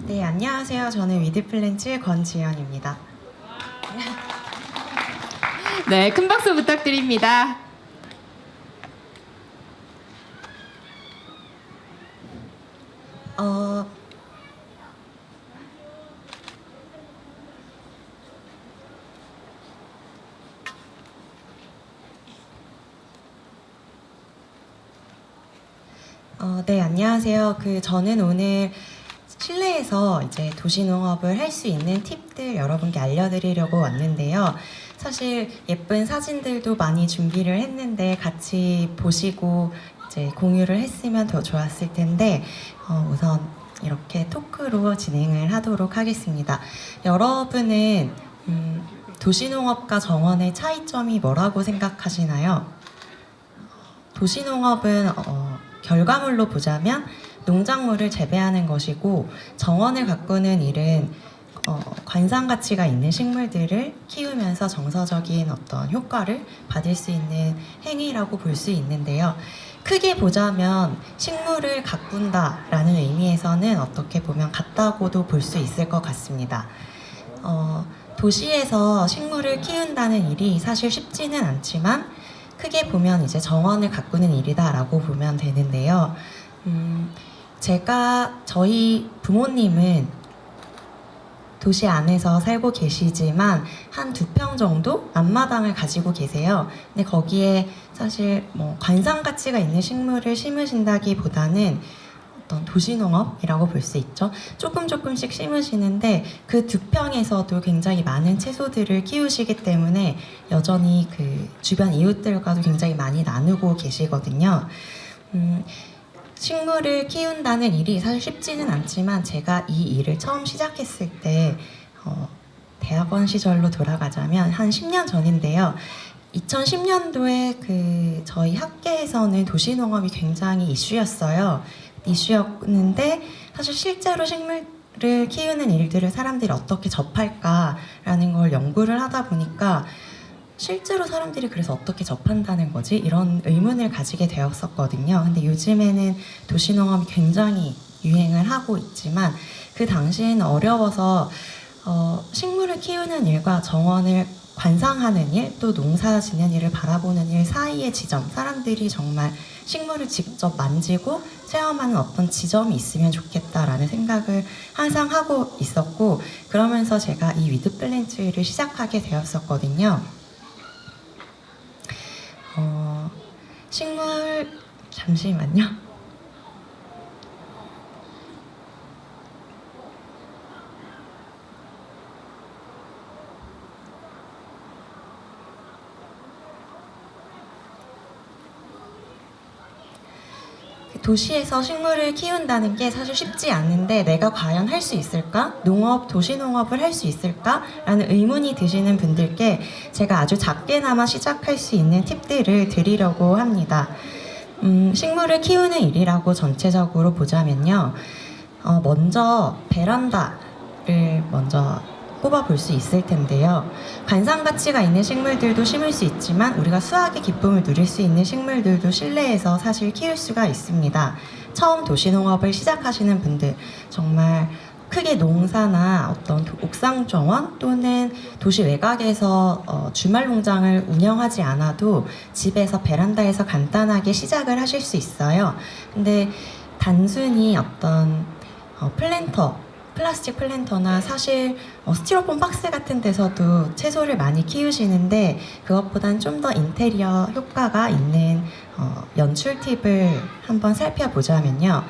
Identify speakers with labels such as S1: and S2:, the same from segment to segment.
S1: 네, 안녕하세요. 저는 위드플랜츠 권지연입니다.
S2: 네, 큰 박수 부탁드립니다.
S1: 네, 안녕하세요. 저는 오늘 실내에서 이제 도시농업을 할 수 있는 팁들 여러분께 알려드리려고 왔는데요. 사실 예쁜 사진들도 많이 준비를 했는데 같이 보시고 이제 공유를 했으면 더 좋았을 텐데 우선 이렇게 토크로 진행을 하도록 하겠습니다. 여러분은 도시농업과 정원의 차이점이 뭐라고 생각하시나요? 도시농업은 결과물로 보자면 농작물을 재배하는 것이고, 정원을 가꾸는 일은 관상 가치가 있는 식물들을 키우면서 정서적인 어떤 효과를 받을 수 있는 행위라고 볼 수 있는데요. 크게 보자면 식물을 가꾼다라는 의미에서는 어떻게 보면 같다고도 볼 수 있을 것 같습니다. 도시에서 식물을 키운다는 일이 사실 쉽지는 않지만 크게 보면 이제 정원을 가꾸는 일이다라고 보면 되는데요. 저희 부모님은 도시 안에서 살고 계시지만 한 2평 정도 앞마당을 가지고 계세요. 근데 거기에 사실 뭐 관상 가치가 있는 식물을 심으신다기보다는 어떤 도시농업이라고 볼 수 있죠. 조금씩 심으시는데 그 2평에서도 굉장히 많은 채소들을 키우시기 때문에 여전히 그 주변 이웃들과도 굉장히 많이 나누고 계시거든요. 식물을 키운다는 일이 사실 쉽지는 않지만 제가 이 일을 처음 시작했을 때 대학원 시절로 돌아가자면 한 10년 전인데요. 2010년도에 저희 학계에서는 도시농업이 굉장히 이슈였는데 사실 실제로 식물을 키우는 일들을 사람들이 어떻게 접할까라는 걸 연구를 하다 보니까 실제로 사람들이 그래서 어떻게 접한다는 거지? 이런 의문을 가지게 되었었거든요. 근데 요즘에는 도시농업이 굉장히 유행을 하고 있지만 그 당시에는 어려워서 식물을 키우는 일과 정원을 관상하는 일, 또 농사 짓는 일을 바라보는 일 사이의 지점, 사람들이 정말 식물을 직접 만지고 체험하는 어떤 지점이 있으면 좋겠다라는 생각을 항상 하고 있었고, 그러면서 제가 이 위드플랜츠를 시작하게 되었었거든요. 잠시만요. 도시에서 식물을 키운다는 게 사실 쉽지 않은데 내가 과연 할 수 있을까? 도시농업을 할 수 있을까? 라는 의문이 드시는 분들께 제가 아주 작게나마 시작할 수 있는 팁들을 드리려고 합니다. 식물을 키우는 일이라고 전체적으로 보자면요. 먼저 베란다를 먼저 꼽아볼 수 있을 텐데요. 관상 가치가 있는 식물들도 심을 수 있지만 우리가 수확의 기쁨을 누릴 수 있는 식물들도 실내에서 사실 키울 수가 있습니다. 처음 도시농업을 시작하시는 분들, 정말 크게 농사나 어떤 옥상 정원 또는 도시 외곽에서 주말 농장을 운영하지 않아도 집에서 베란다에서 간단하게 시작을 하실 수 있어요. 근데 단순히 어떤 플라스틱 플랜터나 사실 스티로폼 박스 같은 데서도 채소를 많이 키우시는데 그것보단 좀 더 인테리어 효과가 있는 연출 팁을 한번 살펴보자면요.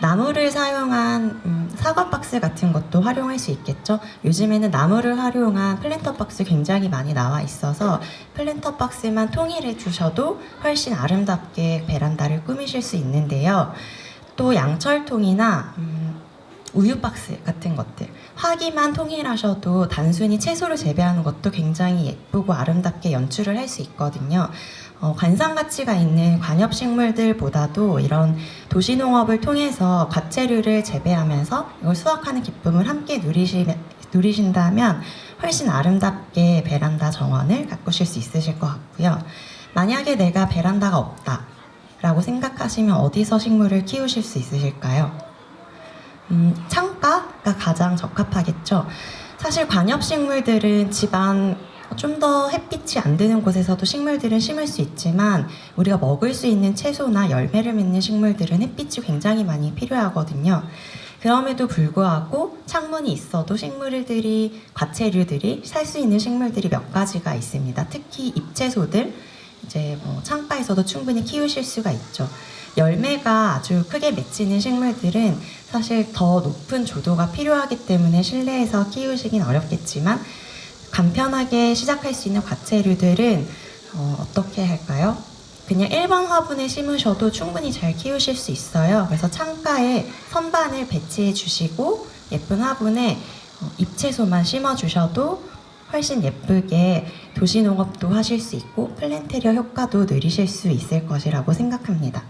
S1: 나무를 사용한 사과 박스 같은 것도 활용할 수 있겠죠. 요즘에는 나무를 활용한 플랜터 박스 굉장히 많이 나와 있어서 플랜터 박스만 통일해 주셔도 훨씬 아름답게 베란다를 꾸미실 수 있는데요. 또 양철통이나 우유 박스 같은 것들, 화기만 통일하셔도 단순히 채소를 재배하는 것도 굉장히 예쁘고 아름답게 연출을 할 수 있거든요. 관상 가치가 있는 관엽식물들보다도 이런 도시농업을 통해서 과채류를 재배하면서 이걸 수확하는 기쁨을 함께 누리신다면 훨씬 아름답게 베란다 정원을 가꾸실 수 있으실 것 같고요. 만약에 내가 베란다가 없다 라고 생각하시면 어디서 식물을 키우실 수 있으실까요? 창가? 가장 적합하겠죠. 사실 관엽식물들은 집안 좀 더 햇빛이 안 드는 곳에서도 식물들은 심을 수 있지만 우리가 먹을 수 있는 채소나 열매를 맺는 식물들은 햇빛이 굉장히 많이 필요하거든요. 그럼에도 불구하고 창문이 있어도 식물들이, 과채류들이 살 수 있는 식물들이 몇 가지가 있습니다. 특히 잎채소들, 이제 창가에서도 충분히 키우실 수가 있죠. 열매가 아주 크게 맺히는 식물들은 사실 더 높은 조도가 필요하기 때문에 실내에서 키우시긴 어렵겠지만 간편하게 시작할 수 있는 과채류들은 어떻게 할까요? 그냥 일반 화분에 심으셔도 충분히 잘 키우실 수 있어요. 그래서 창가에 선반을 배치해 주시고 예쁜 화분에 잎채소만 심어 주셔도 훨씬 예쁘게 도시농업도 하실 수 있고 플랜테리어 효과도 누리실 수 있을 것이라고 생각합니다.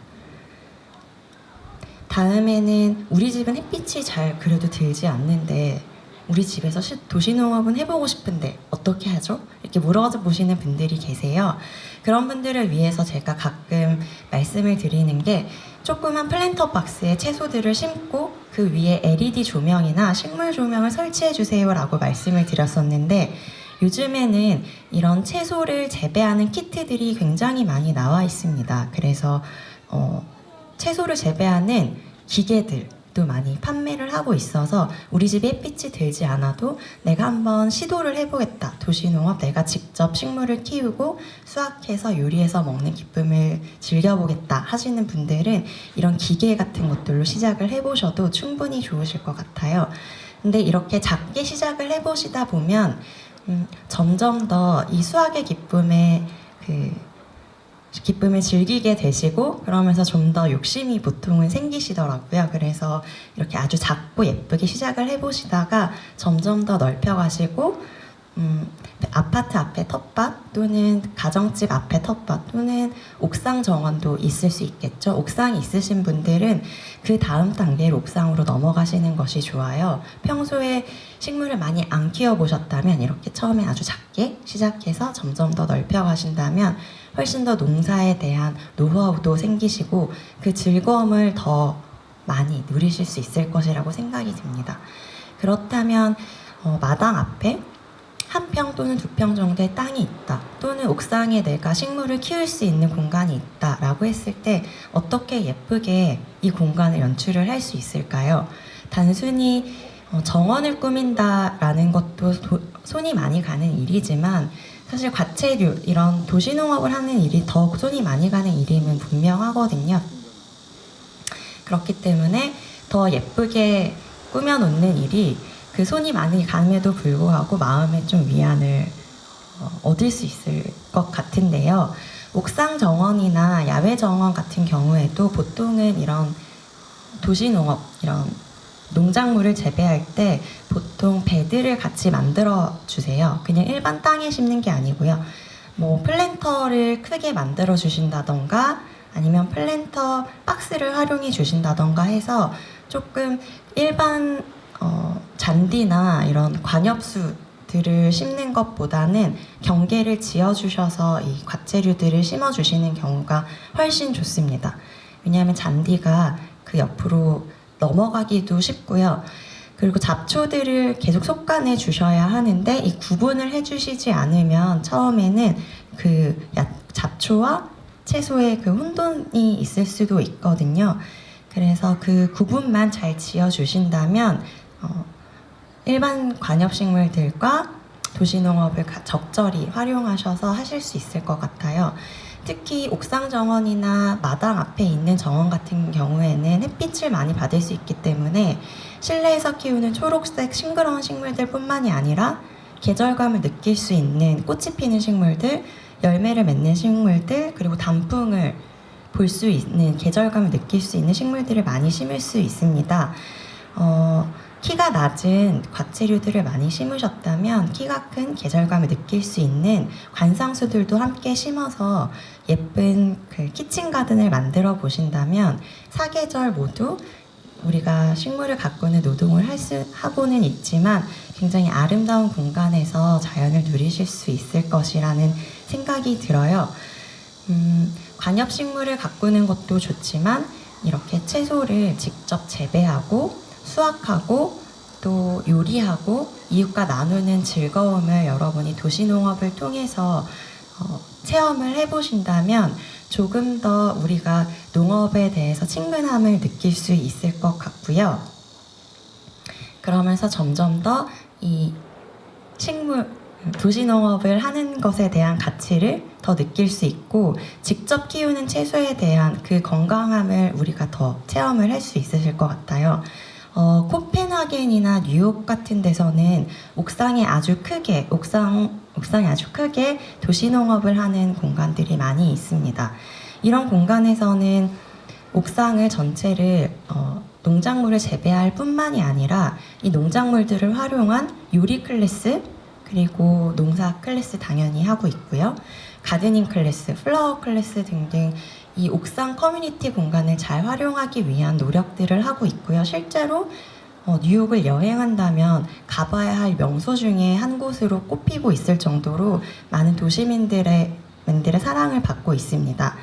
S1: 다음에는 우리 집은 햇빛이 잘 그래도 들지 않는데 우리 집에서 도시농업은 해보고 싶은데 어떻게 하죠? 이렇게 물어보시는 분들이 계세요. 그런 분들을 위해서 제가 가끔 말씀을 드리는 게 조그만 플랜터 박스에 채소들을 심고 그 위에 LED 조명이나 식물 조명을 설치해 주세요 라고 말씀을 드렸었는데 요즘에는 이런 채소를 재배하는 키트들이 굉장히 많이 나와 있습니다. 그래서 채소를 재배하는 기계들도 많이 판매를 하고 있어서 우리 집에 햇빛이 들지 않아도 내가 한번 시도를 해보겠다. 도시농업 내가 직접 식물을 키우고 수확해서 요리해서 먹는 기쁨을 즐겨보겠다 하시는 분들은 이런 기계 같은 것들로 시작을 해보셔도 충분히 좋으실 것 같아요. 근데 이렇게 작게 시작을 해보시다 보면 점점 더 이 수확의 기쁨을 즐기게 되시고 그러면서 좀 더 욕심이 보통은 생기시더라고요. 그래서 이렇게 아주 작고 예쁘게 시작을 해보시다가 점점 더 넓혀가시고 아파트 앞에 텃밭 또는 가정집 앞에 텃밭 또는 옥상 정원도 있을 수 있겠죠. 옥상이 있으신 분들은 그 다음 단계로 옥상으로 넘어가시는 것이 좋아요. 평소에 식물을 많이 안 키워보셨다면 이렇게 처음에 아주 작게 시작해서 점점 더 넓혀가신다면 훨씬 더 농사에 대한 노하우도 생기시고 그 즐거움을 더 많이 누리실 수 있을 것이라고 생각이 듭니다. 그렇다면 마당 앞에 한 평 또는 2평 정도의 땅이 있다 또는 옥상에 내가 식물을 키울 수 있는 공간이 있다 라고 했을 때 어떻게 예쁘게 이 공간을 연출을 할 수 있을까요? 단순히 정원을 꾸민다라는 것도 손이 많이 가는 일이지만 사실 과채류, 이런 도시농업을 하는 일이 더 손이 많이 가는 일임은 분명하거든요. 그렇기 때문에 더 예쁘게 꾸며놓는 일이 그 손이 많이 가는에도 불구하고 마음에 좀 위안을 얻을 수 있을 것 같은데요. 옥상 정원이나 야외 정원 같은 경우에도 보통은 이런 도시농업, 이런 농작물을 재배할 때 보통 베드를 같이 만들어 주세요. 그냥 일반 땅에 심는 게 아니고요. 플랜터를 크게 만들어 주신다던가 아니면 플랜터 박스를 활용해 주신다던가 해서 조금 일반 잔디나 이런 관엽수들을 심는 것보다는 경계를 지어주셔서 이 과채류들을 심어주시는 경우가 훨씬 좋습니다. 왜냐하면 잔디가 그 옆으로 넘어가기도 쉽고요. 그리고 잡초들을 계속 솎아내 주셔야 하는데 이 구분을 해주시지 않으면 처음에는 그 잡초와 채소의 그 혼돈이 있을 수도 있거든요. 그래서 그 구분만 잘 지어주신다면 일반 관엽식물들과 도시농업을 적절히 활용하셔서 하실 수 있을 것 같아요. 특히 옥상 정원이나 마당 앞에 있는 정원 같은 경우에는 햇빛을 많이 받을 수 있기 때문에 실내에서 키우는 초록색 싱그러운 식물들 뿐만이 아니라 계절감을 느낄 수 있는 꽃이 피는 식물들, 열매를 맺는 식물들, 그리고 단풍을 볼 수 있는 계절감을 느낄 수 있는 식물들을 많이 심을 수 있습니다. 키가 낮은 과채류들을 많이 심으셨다면 키가 큰 계절감을 느낄 수 있는 관상수들도 함께 심어서 예쁜 그 키친 가든을 만들어 보신다면 사계절 모두 우리가 식물을 가꾸는 노동을 하고는 있지만 굉장히 아름다운 공간에서 자연을 누리실 수 있을 것이라는 생각이 들어요. 관엽식물을 가꾸는 것도 좋지만 이렇게 채소를 직접 재배하고 수확하고 또 요리하고 이웃과 나누는 즐거움을 여러분이 도시농업을 통해서 체험을 해보신다면 조금 더 우리가 농업에 대해서 친근함을 느낄 수 있을 것 같고요. 그러면서 점점 더 이 도시농업을 하는 것에 대한 가치를 더 느낄 수 있고 직접 키우는 채소에 대한 그 건강함을 우리가 더 체험을 할 수 있으실 것 같아요. 코펜하겐이나 뉴욕 같은 데서는 옥상이 아주 크게 도시농업을 하는 공간들이 많이 있습니다. 이런 공간에서는 옥상을 전체를 농작물을 재배할 뿐만이 아니라 이 농작물들을 활용한 요리 클래스 그리고 농사 클래스 당연히 하고 있고요. 가드닝 클래스, 플라워 클래스 등등 이 옥상 커뮤니티 공간을 잘 활용하기 위한 노력들을 하고 있고요. 실제로 뉴욕을 여행한다면 가봐야 할 명소 중에 한 곳으로 꼽히고 있을 정도로 많은 도시민들의 사랑을 받고 있습니다.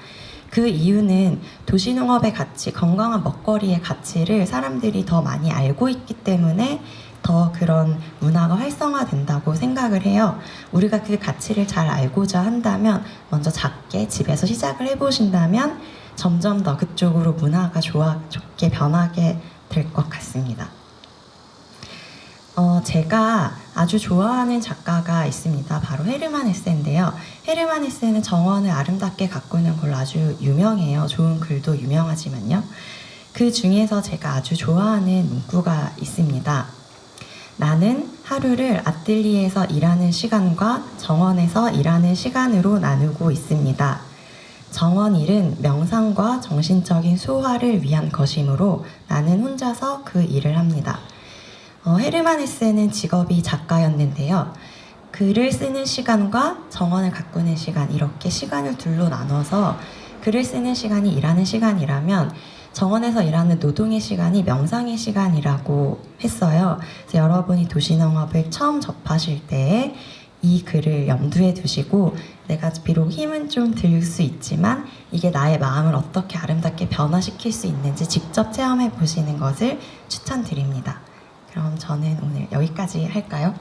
S1: 그 이유는 도시농업의 가치, 건강한 먹거리의 가치를 사람들이 더 많이 알고 있기 때문에 더 그런 문화가 활성화된다고 생각을 해요. 우리가 그 가치를 잘 알고자 한다면 먼저 작게 집에서 시작을 해보신다면 점점 더 그쪽으로 문화가 좋게 변하게 될 것 같습니다. 제가 아주 좋아하는 작가가 있습니다. 바로 헤르만 헤세인데요. 헤르만 헤세는 정원을 아름답게 가꾸는 걸로 아주 유명해요. 좋은 글도 유명하지만요. 그 중에서 제가 아주 좋아하는 문구가 있습니다. 나는 하루를 아뜰리에에서 일하는 시간과 정원에서 일하는 시간으로 나누고 있습니다. 정원 일은 명상과 정신적인 소화를 위한 것이므로 나는 혼자서 그 일을 합니다. 헤르만 헤세는 직업이 작가였는데요. 글을 쓰는 시간과 정원을 가꾸는 시간 이렇게 시간을 둘로 나눠서 글을 쓰는 시간이 일하는 시간이라면 정원에서 일하는 노동의 시간이 명상의 시간이라고 했어요. 그래서 여러분이 도시농업을 처음 접하실 때에 이 글을 염두에 두시고 내가 비록 힘은 좀 들 수 있지만 이게 나의 마음을 어떻게 아름답게 변화시킬 수 있는지 직접 체험해 보시는 것을 추천드립니다. 그럼 저는 오늘 여기까지 할까요?